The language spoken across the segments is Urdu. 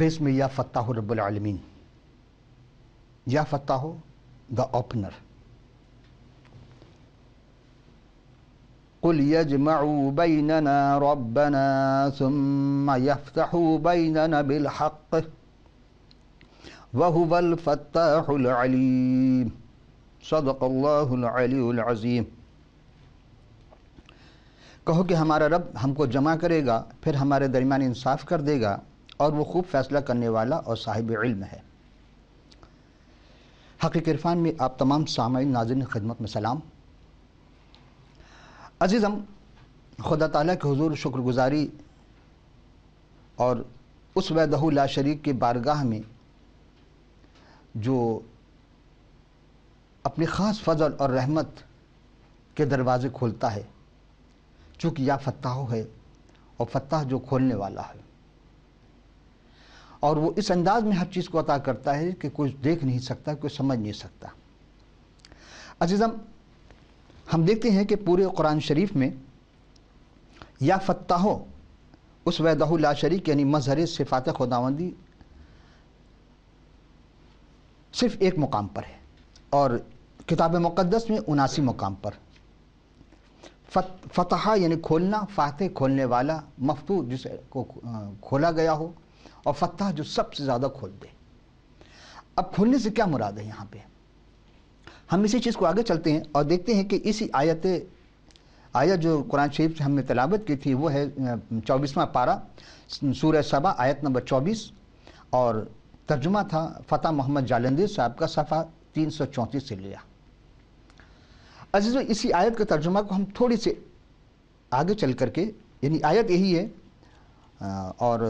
بیس میں یا فتاح رب العالمین، یا فتاح دا اوپنر. قل یجمع بیننا ربنا ثم یفتح بیننا بالحق وهو الفتاح العلیم. صدق اللہ العلی العظیم. کہو کہ ہمارا رب ہم کو جمع کرے گا، پھر ہمارے درمیان انصاف کر دے گا، اور وہ خوب فیصلہ کرنے والا اور صاحب علم ہے. حقیق عرفان میں آپ تمام سامعین ناظرین خدمت میں سلام. عزیزم، خدا تعالیٰ کے حضور شکر گزاری اور اس وحدہ لا شریک کی بارگاہ میں جو اپنی خاص فضل اور رحمت کے دروازے کھولتا ہے، چونکہ یا فتاح ہے، اور فتاح جو کھولنے والا ہے، اور وہ اس انداز میں ہر چیز کو عطا کرتا ہے کہ کوئی دیکھ نہیں سکتا، کوئی سمجھ نہیں سکتا. عزیزم، ہم دیکھتے ہیں کہ پورے قرآن شریف میں یا فتاح اس وحدہ لا شریک یعنی مظہر صفات خداوندی صرف ایک مقام پر ہے، اور کتاب مقدس میں 79 مقام پر. فتح یعنی کھولنا، فاتح کھولنے والا، مفتوح جس کو کھولا گیا ہو، اور فتح جو سب سے زیادہ کھول دے. اب کھولنے سے کیا مراد ہے یہاں پہ؟ ہم اسی چیز کو آگے چلتے ہیں اور دیکھتے ہیں کہ اسی آیت جو قرآن شریف سے ہم نے تلاوت کی تھی وہ ہے 24واں پارہ سورہ سبا آیت نمبر 24، اور ترجمہ تھا فتح محمد جالندی صاحب کا، صفحہ 334 سے لیا. عزیزو، اسی آیت کے ترجمہ کو ہم تھوڑی سے آگے چل کر کے، یعنی آیت یہی ہے اور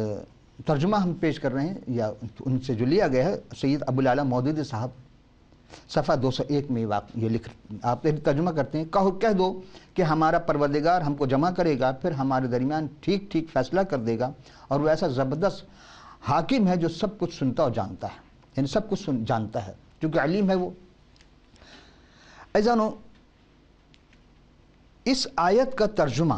ترجمہ ہم پیش کر رہے ہیں یا ان سے جو لیا گیا ہے سید ابو العلا مودودی صاحب، صفحہ 201 میں یہ لکھ، آپ ترجمہ کرتے ہیں، کہہ دو کہ ہمارا پروردگار ہم کو جمع کرے گا، پھر ہمارے درمیان ٹھیک ٹھیک فیصلہ کر دے گا، اور وہ ایسا زبردست حاکم ہے جو سب کچھ سنتا اور جانتا ہے، یعنی سب کچھ جانتا ہے کیونکہ علیم ہے وہ. ایزانو، اس آیت کا ترجمہ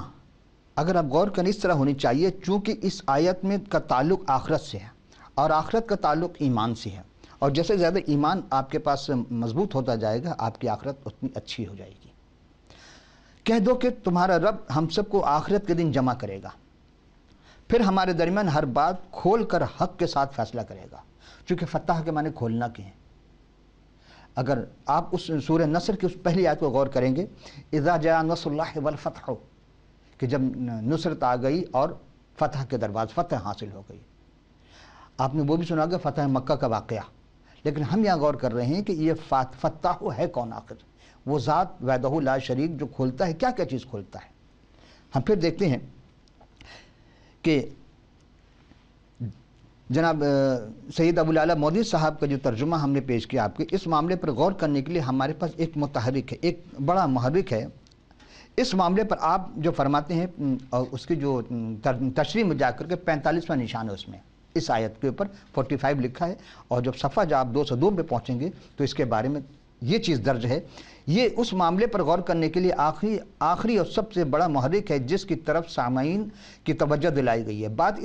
اگر آپ غور کریں اس طرح ہونی چاہیے، چونکہ اس آیت میں کا تعلق آخرت سے ہے، اور آخرت کا تعلق ایمان سے ہے، اور جیسے زیادہ ایمان آپ کے پاس مضبوط ہوتا جائے گا آپ کی آخرت اتنی اچھی ہو جائے گی. کہہ دو کہ تمہارا رب ہم سب کو آخرت کے دن جمع کرے گا، پھر ہمارے درمیان ہر بات کھول کر حق کے ساتھ فیصلہ کرے گا. چونکہ فتح کے معنی کھولنا کے ہیں. اگر آپ اس سورہ نصر کی اس پہلی آیت کو غور کریں گے، اذا جاء نصر اللہ والفتح، کہ جب نصرت آ گئی اور فتح کے دروازے، فتح حاصل ہو گئی. آپ نے وہ بھی سنا گا فتح مکہ کا واقعہ، لیکن ہم یہاں غور کر رہے ہیں کہ یہ فتح ہے کون آخر؟ وہ ذات وحدہ لا شریک جو کھولتا ہے، کیا کیا چیز کھولتا ہے. ہم پھر دیکھتے ہیں کہ جناب سید ابو العلا مودودی صاحب کا جو ترجمہ ہم نے پیش کیا آپ کے، اس معاملے پر غور کرنے کے لیے ہمارے پاس ایک متحرک ہے، ایک بڑا محرک ہے. اس معاملے پر آپ جو فرماتے ہیں، اور اس کی جو تشریح میں جا کر کے 45واں نشان ہے، اس میں اس آیت کے اوپر 45 لکھا ہے، اور جب صفحہ جب آپ 202 پہ پہنچیں گے تو اس کے بارے میں یہ چیز درج ہے. یہ اس معاملے پر غور کرنے کے لیے آخری اور سب سے بڑا محرک ہے جس کی طرف سامعین کی توجہ دلائی گئی ہے. بات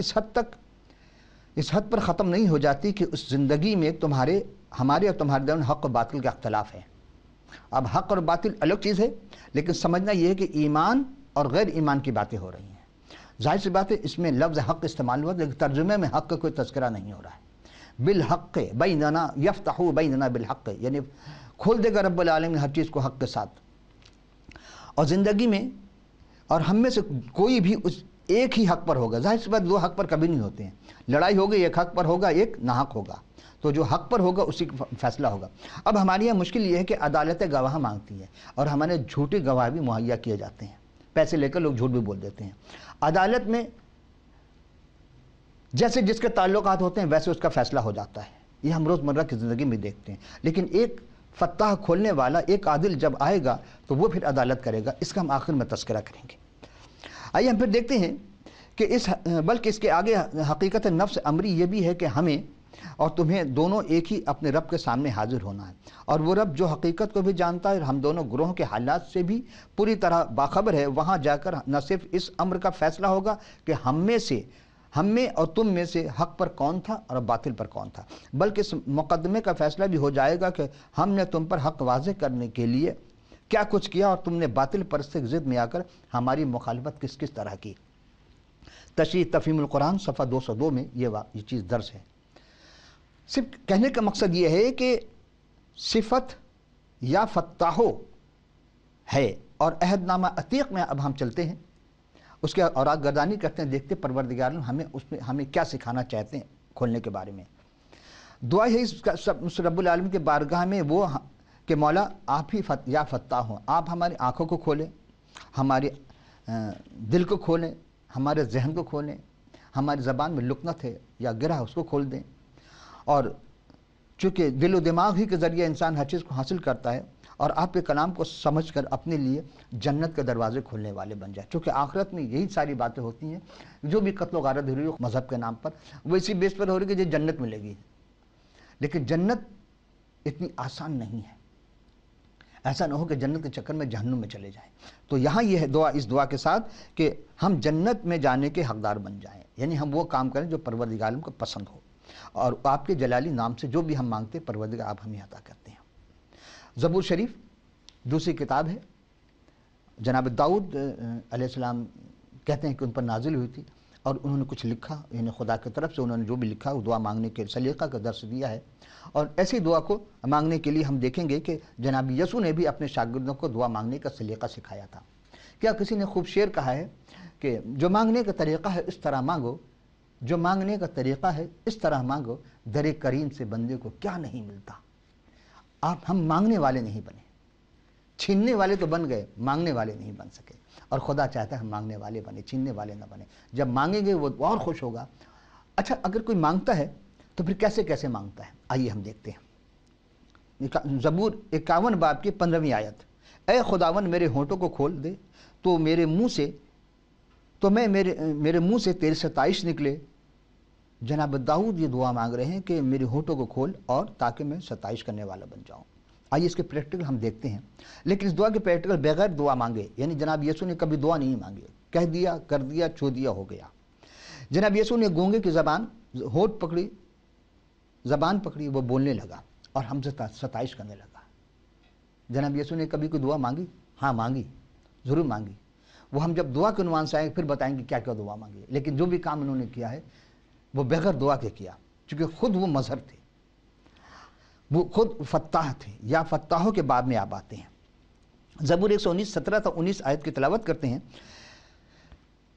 اس حد پر ختم نہیں ہو جاتی کہ اس زندگی میں ہمارے اور تمہارے درمیان حق و باطل کا اختلاف ہے. اب حق اور باطل الگ چیز ہے، لیکن سمجھنا یہ ہے کہ ایمان اور غیر ایمان کی باتیں ہو رہی ہیں. ظاہر سی بات ہے اس میں لفظ حق استعمال ہوا، لیکن ترجمے میں حق کا کوئی تذکرہ نہیں ہو رہا ہے. بالحق بیننا یفتح بیننا بالحق، یعنی کھول دے گا رب العالمین ہر چیز کو حق کے ساتھ. اور زندگی میں اور ہم میں سے کوئی بھی اس ایک ہی حق پر ہوگا. ظاہر سی بات دو حق پر کبھی نہیں ہوتے ہیں. لڑائی ہوگی، ایک حق پر ہوگا، ایک ناحق ہوگا، تو جو حق پر ہوگا اسی کا فیصلہ ہوگا. اب ہمارے یہاں مشکل یہ ہے کہ عدالت گواہ مانگتی ہے، اور ہمارے جھوٹے گواہ بھی مہیا کیے جاتے ہیں. پیسے لے کر لوگ جھوٹ بھی بول دیتے ہیں. عدالت میں جیسے جس کے تعلقات ہوتے ہیں ویسے اس کا فیصلہ ہو جاتا ہے. یہ ہم روزمرہ کی زندگی میں دیکھتے ہیں. لیکن ایک فتح کھولنے والا، ایک عادل جب آئے گا تو وہ پھر عدالت کرے گا. اس کا ہم آخر میں تذکرہ کریں گے. آئیے ہم پھر دیکھتے ہیں کہ بلکہ اس کے آگے حقیقت نفس امری یہ بھی ہے کہ ہمیں اور تمہیں دونوں ایک ہی اپنے رب کے سامنے حاضر ہونا ہے. اور وہ رب جو حقیقت کو بھی جانتا ہے اور ہم دونوں گروہوں کے حالات سے بھی پوری طرح باخبر ہے، وہاں جا کر نہ صرف اس امر کا فیصلہ ہوگا کہ ہم میں سے ہم میں اور تم میں سے حق پر کون تھا اور باطل پر کون تھا، بلکہ اس مقدمے کا فیصلہ بھی ہو جائے گا کہ ہم نے تم پر حق واضح کرنے کے لیے کیا کچھ کیا اور تم نے باطل پرستی کی ضد میں آ کر ہماری مخالفت کس کس طرح کی۔ تشریح تفہیم القرآن صفحہ 202 میں یہ چیز درج ہے۔ صرف کہنے کا مقصد یہ ہے کہ صفت یا فتاحو ہے، اور عہد نامہ عتیق میں اب ہم چلتے ہیں، اس کے اوراق گردانی کرتے ہیں، دیکھتے پروردگار ہمیں اس میں ہمیں کیا سکھانا چاہتے ہیں کھولنے کے بارے میں۔ دعا ہے اس رب العالمین کے بارگاہ میں وہ کہ مولا آپ ہی یا فتاح ہوں، آپ ہماری آنکھوں کو کھولیں، ہمارے دل کو کھولیں، ہمارے ذہن کو کھولیں، ہماری زبان میں لکنت ہے یا گرہ اس کو کھول دیں، اور چونکہ دل و دماغ ہی کے ذریعے انسان ہر چیز کو حاصل کرتا ہے، اور آپ کے کلام کو سمجھ کر اپنے لیے جنت کے دروازے کھولنے والے بن جائے، چونکہ آخرت میں یہی ساری باتیں ہوتی ہیں جو بھی قتل و غارت ہو رہی ہے مذہب کے نام پر، وہ اسی بیس پر ہو رہی ہے کہ جو جنت ملے گی، لیکن جنت اتنی آسان نہیں ہے، ایسا نہ ہو کہ جنت کے چکر میں جہنم میں چلے جائیں۔ تو یہاں یہ ہے دعا، اس دعا کے ساتھ کہ ہم جنت میں جانے کے حقدار بن جائیں، یعنی ہم وہ کام کریں جو پروردگار عالم کو پسند ہو، اور آپ کے جلالی نام سے جو بھی ہم مانگتے پروردگار آپ ہمیں عطا کرتے ہیں۔ زبور شریف دوسری کتاب ہے، جناب داؤد علیہ السلام کہتے ہیں کہ ان پر نازل ہوئی تھی، اور انہوں نے کچھ لکھا، یعنی خدا کی طرف سے انہوں نے جو بھی لکھا وہ دعا مانگنے کے سلیقہ کا درس دیا ہے، اور ایسی دعا کو مانگنے کے لیے ہم دیکھیں گے کہ جناب یسوع نے بھی اپنے شاگردوں کو دعا مانگنے کا سلیقہ سکھایا تھا۔ کیا کسی نے خوب شعر کہا ہے کہ جو مانگنے کا طریقہ ہے اس طرح مانگو، جو مانگنے کا طریقہ ہے اس طرح مانگو، در کریم سے بندے کو کیا نہیں ملتا۔ ہم مانگنے والے نہیں بنے، چھیننے والے تو بن گئے، مانگنے والے نہیں بن سکے، اور خدا چاہتا ہے ہم مانگنے والے بنے، چھیننے والے نہ بنے۔ جب مانگیں گے وہ اور خوش ہوگا۔ اچھا، اگر کوئی مانگتا ہے تو پھر کیسے کیسے مانگتا ہے، آئیے ہم دیکھتے ہیں۔ زبور 51 باب کی 15ویں آیت، اے خداوند میرے ہونٹوں کو کھول دے تو میرے منہ سے تیری ستائش نکلے۔ جناب داؤد یہ دعا مانگ رہے ہیں کہ میرے ہونٹوں کو کھول اور تاکہ میں ستائش کرنے والا بن جاؤں۔ آئیے اس کے پریکٹیکل ہم دیکھتے ہیں، لیکن اس دعا کے پریکٹیکل بغیر دعا مانگے، یعنی جناب یسوع نے کبھی دعا نہیں مانگی، کہہ دیا، کر دیا، چھو دیا، ہو گیا۔ جناب یسوع نے گونگے کی ہونٹ پکڑی، زبان پکڑی، وہ بولنے لگا اور ہم سے ستائش کرنے لگا۔ جناب یسوع نے کبھی کوئی دعا مانگی؟ ہاں مانگی، ضرور مانگی۔ وہ ہم جب دعا کے عنوان سے آئیں پھر بتائیں گے کیا کیا دعا مانگی، لیکن جو بھی کام انہوں نے کیا ہے وہ بغیر دعا کے کیا، چونکہ خود وہ مظہر تھے، وہ خود فتاح تھے، یا فتاحوں کے باب میں آپ آتے ہیں۔ زبور 119 17 تا 19 آیت کی تلاوت کرتے ہیں،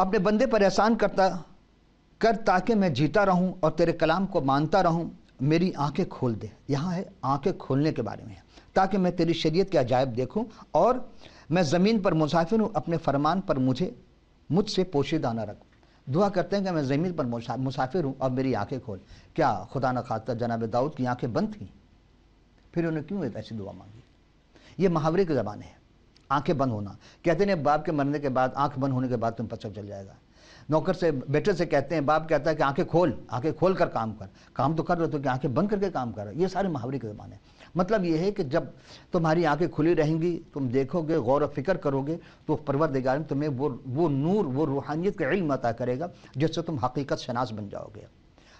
اپنے بندے پر احسان کر تاکہ میں جیتا رہوں اور تیرے کلام کو مانتا رہوں، میری آنکھیں کھول دے۔ یہاں ہے آنکھیں کھولنے کے بارے میں ہے، تاکہ میں تیری شریعت کے عجائب دیکھوں اور میں زمین پر مسافر ہوں، اپنے فرمان پر مجھ سے پوشیدہ نہ رکھ۔ دعا کرتے ہیں کہ میں زمین پر مسافر ہوں اور میری آنکھیں کھول۔ کیا خدا نہ خواستہ جناب داؤد کی آنکھیں بند تھیں؟ پھر انہوں نے کیوں ایسی دعا مانگی؟ یہ محاورے کی زبان ہے، آنکھیں بند ہونا۔ کہتے ہیں باپ کے مرنے کے بعد، آنکھ بند ہونے کے بعد تم پتہ چل جائے گا۔ نوکر سے بیٹے سے کہتے ہیں، باپ کہتا ہے کہ آنکھیں کھول کر کام کر، کام تو کر رہے تو کہ آنکھیں بند کر کے کام کر رہا ہے۔ یہ سارے محاورے کی زبان ہے۔ مطلب یہ ہے کہ جب تمہاری آنکھیں کھلی رہیں گی، تم دیکھو گے، غور و فکر کرو گے، تو پروردگار تمہیں وہ نور، وہ روحانیت کا علم عطا کرے گا جس سے تم حقیقت شناس بن جاؤ گے۔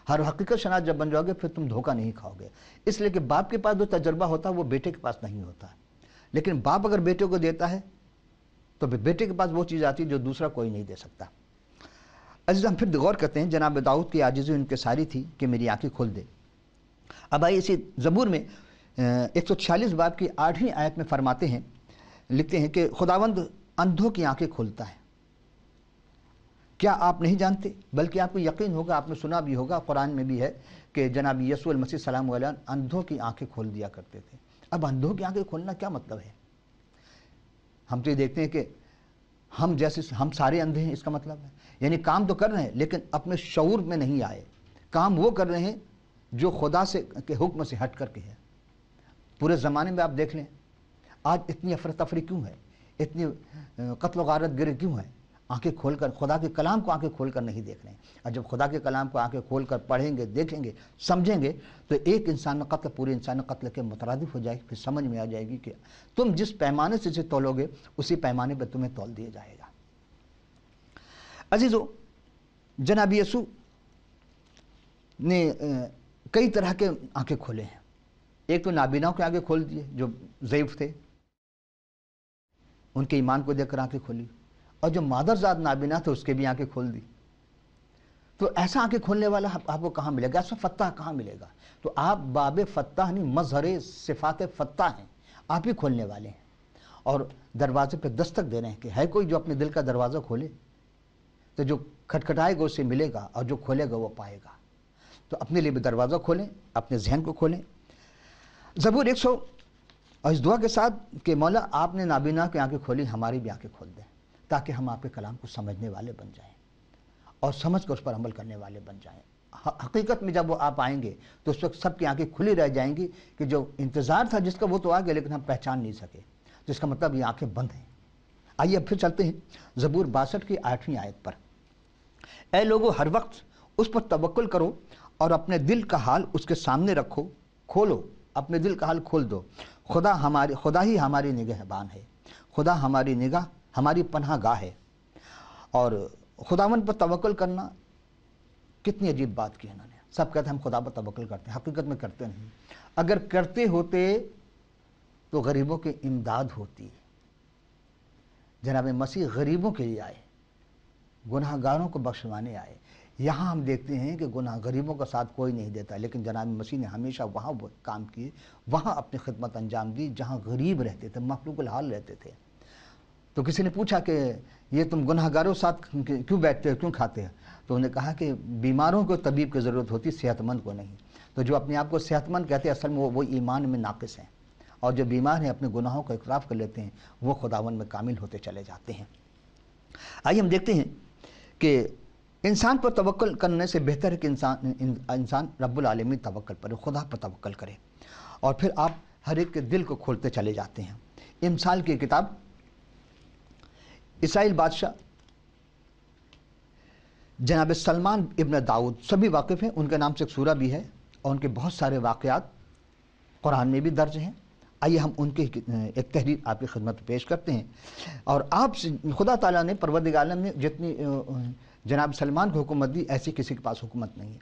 ہر حقیقت شناس جب بن جاؤ گے پھر تم دھوکہ نہیں کھاؤ گے، اس لیے کہ باپ کے پاس جو تجربہ ہوتا ہے وہ بیٹے کے پاس نہیں ہوتا، لیکن باپ اگر بیٹے کو دیتا ہے تو بیٹے کے پاس وہ چیز آتی ہے جو دوسرا کوئی نہیں دے سکتا۔ عزیز ہم پھر غور کرتے ہیں، جناب داؤد کی عاجزی ان کے ساری تھی کہ میری آنکھیں کھول دے۔ اب آئیے اسی زبور میں 146 باب کی 8ویں آیت میں فرماتے ہیں، لکھتے ہیں کہ خداوند اندھوں کی آنکھیں کھولتا ہے۔ کیا آپ نہیں جانتے؟ بلکہ آپ کو یقین ہوگا، آپ نے سنا بھی ہوگا، قرآن میں بھی ہے کہ جناب یسوع المسیح سلام علیہ اندھوں کی آنکھیں کھول دیا کرتے تھے۔ اب اندھوں کی آنکھیں کھولنا کیا مطلب ہے؟ ہم تو یہ دیکھتے ہیں کہ ہم سارے اندھے ہیں، اس کا مطلب ہے یعنی کام تو کر رہے ہیں لیکن اپنے شعور میں نہیں آئے، کام وہ کر رہے ہیں جو خدا سے کے حکم سے ہٹ کر کے ہے۔ پورے زمانے میں آپ دیکھ لیں، آج اتنی افراتفری کیوں ہے، اتنی قتل و غارت گری کیوں ہے؟ آنکھیں کھول کر خدا کے کلام کو آنکھیں کھول کر نہیں دیکھ رہے ہیں۔ اور جب خدا کے کلام کو آنکھیں کھول کر پڑھیں گے، دیکھیں گے، سمجھیں گے تو ایک انسان قتل پورے انسان قتل کے مترادف ہو جائے گی، پھر سمجھ میں آ جائے گی کہ تم جس پیمانے سے اسے تولو گے اسی پیمانے پہ تمہیں تول دیا جائے گا۔ عزیزو، جناب یسوع نے کئی طرح کے آنکھیں کھولے ہیں. ایک تو نابیناؤں کے آنکھیں کھول دیے جو ضعیف تھے، ان کے ایمان کو دیکھ کر آنکھیں کھولی، اور جو مادرزاد نابینا تھے اس کے بھی آنکھیں کھول دی. تو ایسا آنکھیں کھولنے والا آپ کو کہاں ملے گا؟ ایسا فتح کہاں ملے گا؟ تو آپ باب فتح نہیں، مظہر صفات فتح ہیں، آپ ہی کھولنے والے ہیں، اور دروازے پہ دستک دے رہے ہیں کہ ہے کوئی جو اپنے دل کا دروازہ کھولے. تو جو کھٹکھٹائے گا اسے ملے گا، اور جو کھولے گا وہ پائے گا. تو اپنے لیے بھی دروازہ کھولیں، اپنے ذہن کو کھولیں. زبور 100 اور اس دعا کے ساتھ کہ مولا آپ نے نابینا کی آنکھیں کھولی، ہماری بھی آنکھیں کھول دیں، تاکہ ہم آپ کے کلام کو سمجھنے والے بن جائیں اور سمجھ کر اس پر عمل کرنے والے بن جائیں. حقیقت میں جب وہ آپ آئیں گے تو اس وقت سب کی آنکھیں کھلی رہ جائیں گی کہ جو انتظار تھا جس کا وہ تو آ گیا لیکن ہم پہچان نہیں سکے، تو اس کا مطلب یہ آنکھیں بند ہیں. آئیے اب پھر چلتے ہیں زبور 62 کی 8ویں آیت پر. اے لوگو ہر وقت اس پر توکل کرو اور اپنے دل کا حال اس کے سامنے رکھو. کھولو اپنے دل کا حال کھول دو. خدا ہی ہماری نگہبان ہے، خدا ہماری نگاہ ہماری پناہ گاہ ہے. اور خداوند پر توکل کرنا کتنی عجیب بات کی انہوں نے. سب کہتے ہیں ہم خدا پر توکل کرتے ہیں، حقیقت میں کرتے نہیں. اگر کرتے ہوتے تو غریبوں کی امداد ہوتی. جناب مسیح غریبوں کے لیے آئے، گناہ گاروں کو بخشوانے آئے. یہاں ہم دیکھتے ہیں کہ غریبوں کا ساتھ کوئی نہیں دیتا، لیکن جناب مسیح نے ہمیشہ وہاں وہ کام کیے، وہاں اپنی خدمت انجام دی جہاں غریب رہتے تھے، مخلوق الحال رہتے تھے. تو کسی نے پوچھا کہ یہ تم گناہ گاروں ساتھ کیوں بیٹھتے ہو، کیوں کھاتے ہو؟ تو انہوں نے کہا کہ بیماروں کو طبیب کی ضرورت ہوتی، صحت مند کو نہیں. تو جو اپنے آپ کو صحت مند کہتے ہیں اصل میں وہ ایمان میں ناقص ہیں، اور جو بیمار ہیں اپنے گناہوں کا اعتراف کر لیتے ہیں وہ خداوند میں کامل ہوتے چلے جاتے ہیں. آئیے ہم دیکھتے ہیں کہ انسان پر توکل کرنے سے بہتر ہے کہ انسان رب العالمین توکل پر، خدا پر توکل کرے. اور پھر آپ ہر ایک کے دل کو کھولتے چلے جاتے ہیں. امثال کی کتاب اسرائیل بادشاہ جناب سلمان ابن داؤد سبھی واقف ہیں، ان کے نام سے ایک سورہ بھی ہے اور ان کے بہت سارے واقعات قرآن میں بھی درج ہیں. آئیے ہم ان کی ایک تحریر آپ کی خدمت پیش کرتے ہیں. اور آپ سے خدا تعالیٰ نے پروردگار عالم نے جتنی جناب سلمان کو حکومت دی ایسی کسی کے پاس حکومت نہیں ہے.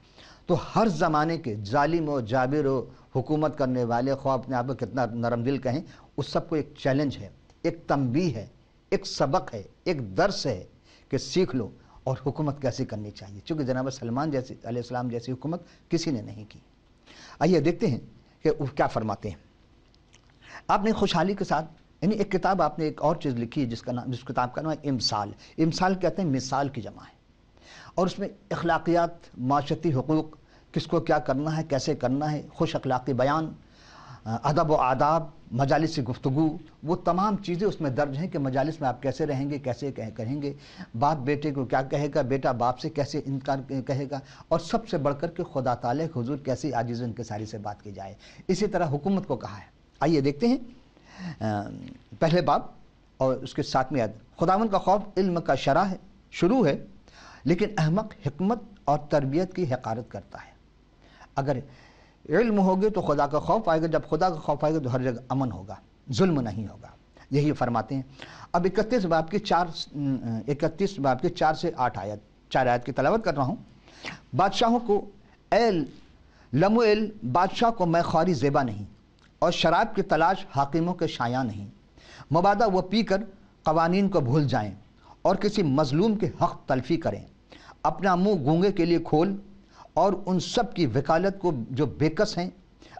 تو ہر زمانے کے ظالم و جابر و حکومت کرنے والے خواہ اپنے آپ کو کتنا نرم دل کہیں، اس سب کو ایک چیلنج ہے، ایک تنبیہ ہے، ایک سبق ہے، ایک درس ہے کہ سیکھ لو اور حکومت کیسے کرنی چاہیے، چونکہ جناب سلمان جیسی علیہ السلام جیسی حکومت کسی نے نہیں کی. آئیے دیکھتے ہیں کہ وہ کیا فرماتے ہیں. آپ نے خوشحالی کے ساتھ یعنی ایک کتاب آپ نے ایک اور چیز لکھی ہے جس کتاب کا نام ہے امثال. امثال کہتے ہیں مثال کی جمع ہے، اور اس میں اخلاقیات، معاشرتی حقوق، کس کو کیا کرنا ہے، کیسے کرنا ہے، خوش اخلاقی بیان، ادب و آداب، مجالس کی گفتگو، وہ تمام چیزیں اس میں درج ہیں کہ مجالس میں آپ کیسے رہیں گے، کیسے کہیں گے، باپ بیٹے کو کیا کہے گا، بیٹا باپ سے کیسے انکار کہے گا، اور سب سے بڑھ کر کے خدا تعالیٰ کے حضور کیسے عاجز و انکساری سے بات کی جائے. اسی طرح حکومت کو کہا ہے. آئیے دیکھتے ہیں پہلے باب اور اس کے 7ویں آیت. خداوند کا خوف علم کا شروع ہے، لیکن احمق حکمت اور تربیت کی حقارت کرتا ہے. اگر علم ہوگے تو خدا کا خوف آئے گا، جب خدا کا خوف آئے گا تو ہر جگہ امن ہوگا، ظلم نہیں ہوگا. یہی فرماتے ہیں. اب 31 باب کی 4 سے 8 آیت، 4 آیت کی تلاوت کر رہا ہوں. بادشاہوں کو اے لموئل، بادشاہ کو میں خواری زیبا نہیں، اور شراب کی تلاش حاکموں کے شایان نہیں. مبادا وہ پی کر قوانین کو بھول جائیں اور کسی مظلوم کے حق تلفی کریں. اپنا منہ گونگے کے لیے کھول اور ان سب کی وکالت کو جو بےکس ہیں.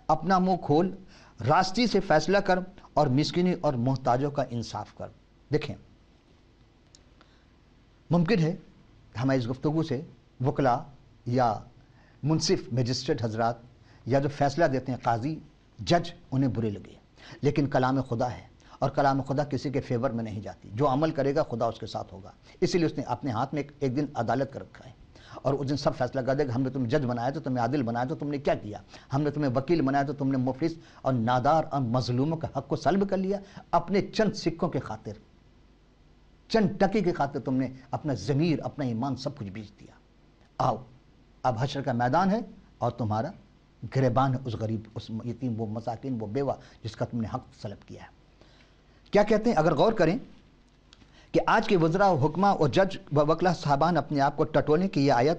اپنا منہ کھول، راستی سے فیصلہ کر اور مسکینی اور محتاجوں کا انصاف کر. دیکھیں، ممکن ہے ہماری اس گفتگو سے وکلا یا منصف مجسٹریٹ حضرات یا جو فیصلہ دیتے ہیں قاضی جج انہیں برے لگے، لیکن کلام خدا ہے اور کلام خدا کسی کے فیور میں نہیں جاتی. جو عمل کرے گا خدا اس کے ساتھ ہوگا. اسی لیے اس نے اپنے ہاتھ میں ایک دن عدالت کر رکھا ہے، اور اس دن سب فیصلہ کر دے گا. ہم نے تمہیں جج بنایا تو تمہیں عادل بنایا تو تم نے کیا کیا، ہم نے تمہیں وکیل بنایا تو تم نے مفلس اور نادار اور مظلوموں کے حق کو سلب کر لیا. اپنے چند سکوں کے خاطر، چند ٹکی کی خاطر تم نے اپنا ضمیر، اپنا ایمان سب کچھ بیچ دیا. آؤ اب حشر کا میدان ہے اور تمہارا گریبان ہے اس غریب، اس یتیم، وہ مساکین، وہ بیوہ جس کا تم نے حق سلب کیا ہے. کیا کہتے ہیں؟ اگر غور کریں کہ آج کے وزراء و حکماء اور جج و وکلا صاحبان اپنے آپ کو ٹٹولنے کی یہ آیت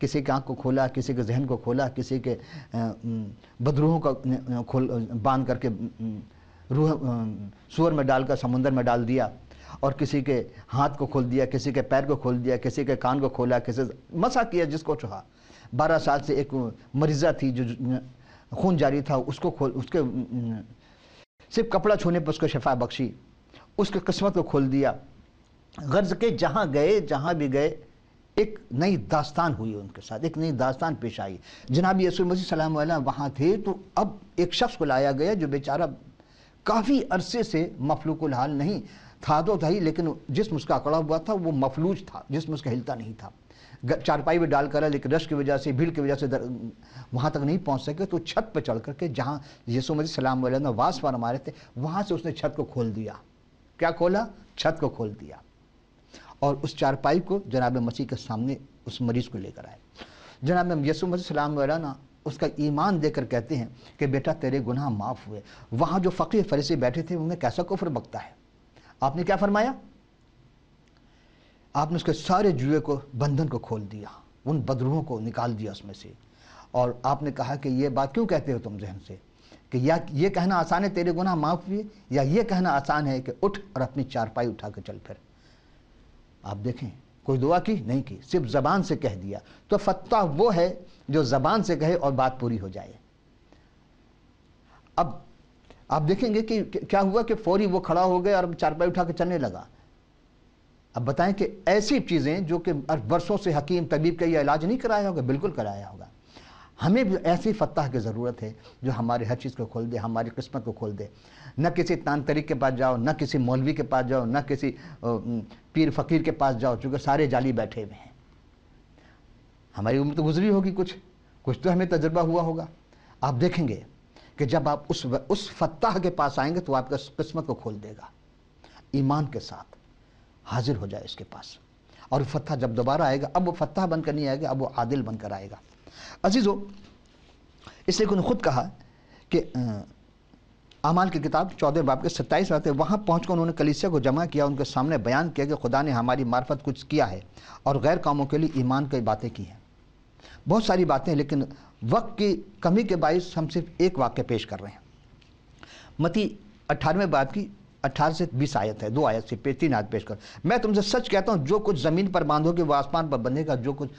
کسی کے آنکھ کو کھولا، کسی کے ذہن کو کھولا، کسی کے بدروحوں کا باندھ کر کے روح سور میں ڈال کر سمندر میں ڈال دیا، اور کسی کے ہاتھ کو کھول دیا، کسی کے پیر کو کھول دیا، کسی کے کان کو کھولا، کسی مسا کیا جس کو چاہا۔ 12 سال سے ایک مریضہ تھی جو خون جاری تھا، اس کے صرف کپڑا چھونے پر اس کو شفا بخشی، اس کی قسمت کو کھول دیا۔ غرض کے جہاں بھی گئے ایک نئی داستان ہوئی ان کے ساتھ، ایک نئی داستان پیش آئی۔ جناب یسوع مسیح سلام علیہ وہاں تھے تو اب ایک شخص کو لایا گیا جو بیچارہ کافی عرصے سے مفلوج الحال نہیں تھا، تو تھا ہی، لیکن جسم اس کا اکڑا ہوا تھا، وہ مفلوج تھا، جسم اس کا ہلتا نہیں تھا۔ چارپائی میں ڈال کر، لیکن رش کی وجہ سے، بھیڑ کی وجہ سے وہاں تک نہیں پہنچ سکے، تو چھت پہ چڑھ کر کے جہاں یسوع مسیح سلام علیہ نے واس فرما رہے تھے، وہاں سے اس نے چھت کو کھول دیا۔ کیا کھولا؟ چھت کو کھول دیا، اور اس چارپائی کو جناب مسیح کے سامنے اس مریض کو لے کر آئے۔ جناب یسوع مسیح سلام علیہ نا اس کا ایمان دے کر کہتے ہیں کہ بیٹا تیرے گناہ معاف ہوئے۔ وہاں جو فقیر فریسی بیٹھے تھے انہیں کیسا کفر بکتا ہے؟ آپ نے کیا فرمایا؟ آپ نے اس کے سارے جوئے کو، بندھن کو کھول دیا، ان بدروحوں کو نکال دیا اس میں سے، اور آپ نے کہا کہ یہ بات کیوں کہتے ہو تم ذہن سے، کہ یا یہ کہنا آسان ہے تیرے گناہ معاف ہوئے، یا یہ کہنا آسان ہے کہ اٹھ اور اپنی چارپائی اٹھا کے چل پھر۔ آپ دیکھیں، کوئی دعا کی نہیں کی، صرف زبان سے کہہ دیا۔ تو فتح وہ ہے جو زبان سے کہے اور بات پوری ہو جائے۔ اب آپ دیکھیں گے کہ کیا ہوا کہ فوری وہ کھڑا ہو گیا اور چارپائی اٹھا کے چلنے لگا۔ اب بتائیں کہ ایسی چیزیں جو کہ برسوں سے حکیم طبیب کا یہ علاج نہیں کرایا ہوگا، بالکل کرایا ہوگا۔ ہمیں بھی ایسی فتح کی ضرورت ہے جو ہماری ہر چیز کو کھول دے، ہماری قسمت کو کھول دے۔ نہ کسی تانترک کے پاس جاؤ، نہ کسی مولوی کے پاس جاؤ، نہ کسی پیر فقیر کے پاس جاؤ، چونکہ سارے جعلی بیٹھے ہوئے ہیں۔ ہماری عمر تو گزری ہوگی، کچھ تو ہمیں تجربہ ہوا ہوگا۔ آپ دیکھیں گے کہ جب آپ اس فتح کے پاس آئیں گے تو آپ کا قسمت کو کھول دے گا۔ ایمان کے ساتھ حاضر ہو جائے اس کے پاس، اور فتح جب دوبارہ آئے گا، اب وہ فتح بن کر نہیں آئے گا، اب وہ عادل بن کر آئے گا۔ عزیزو، اس لیے انہوں نے خود کہا کہ اعمال کی کتاب 14 باب کے 27 آتے، وہاں پہنچ کر انہوں نے کلیسیا کو جمع کیا، ان کے سامنے بیان کیا کہ خدا نے ہماری معرفت کچھ کیا ہے اور غیر قوموں کے لیے ایمان کی باتیں کی ہیں۔ بہت ساری باتیں، لیکن وقت کی کمی کے باعث ہم صرف ایک واقعہ پیش کر رہے ہیں۔ متی 18 باب کی 18 سے 20 آیت ہے، 2 آیت سے 3 آیت پیش کر۔ میں تم سے سچ کہتا ہوں، جو کچھ زمین پر باندھو گے وہ آسمان پر بندھے گا، جو کچھ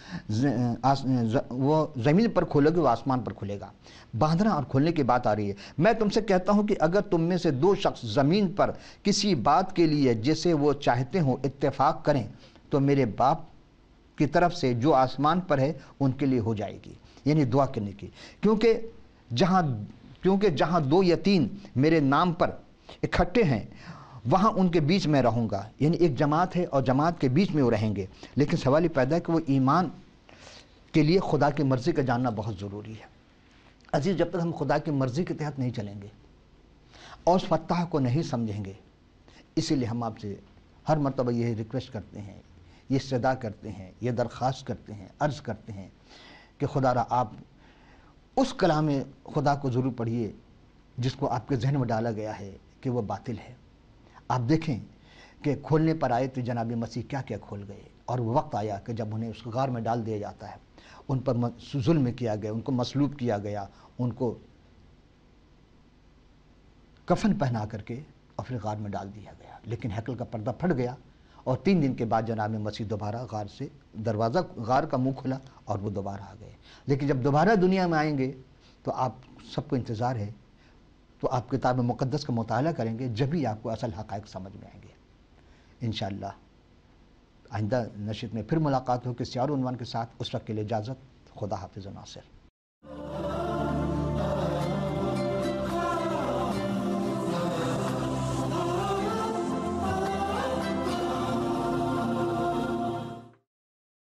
وہ زمین پر کھولو گے وہ آسمان پر کھلے گا۔ باندھنا اور کھولنے کی بات آ رہی ہے۔ میں تم سے کہتا ہوں کہ اگر تم میں سے 2 شخص زمین پر کسی بات کے لیے جسے وہ چاہتے ہوں اتفاق کریں تو میرے باپ کی طرف سے جو آسمان پر ہے ان کے لیے ہو جائے گی، یعنی دعا کرنے کی۔ کیونکہ جہاں 2 یا 3 میرے نام پر اکٹھے ہیں وہاں ان کے بیچ میں رہوں گا، یعنی ایک جماعت ہے اور جماعت کے بیچ میں وہ رہیں گے۔ لیکن سوال یہ پیدا ہے کہ وہ ایمان کے لیے خدا کی مرضی کا جاننا بہت ضروری ہے۔ عزیز، جب تک ہم خدا کی مرضی کے تحت نہیں چلیں گے اور اس فتح کو نہیں سمجھیں گے، اسی لیے ہم آپ سے ہر مرتبہ یہ ریکویسٹ کرتے ہیں، یہ صدا کرتے ہیں، یہ درخواست کرتے ہیں، عرض کرتے ہیں کہ خدا را آپ اس کلام خدا کو ضرور پڑھیے جس کو آپ کے ذہن میں ڈالا گیا ہے کہ وہ باطل ہے۔ آپ دیکھیں کہ کھولنے پر آئے تو جناب مسیح کیا کیا کھول گئے، اور وہ وقت آیا کہ جب انہیں اس غار میں ڈال دیا جاتا ہے، ان پر ظلم کیا گیا، ان کو مصلوب کیا گیا، ان کو کفن پہنا کر کے اپنے غار میں ڈال دیا گیا۔ لیکن ہیکل کا پردہ پھٹ گیا، اور 3 دن کے بعد جناب مسیح دوبارہ غار سے دروازہ غار کا منہ کھلا اور وہ دوبارہ آ گئے۔ لیکن جب دوبارہ دنیا میں آئیں گے تو آپ سب کو انتظار ہے، تو آپ کتاب مقدس کا مطالعہ کریں گے، جبھی آپ کو اصل حقائق سمجھ میں آئیں گے۔ انشاءاللہ آئندہ نشست میں پھر ملاقات ہو کسی اور عنوان کے ساتھ۔ اس وقت کے لیے اجازت، خدا حافظ و ناصر۔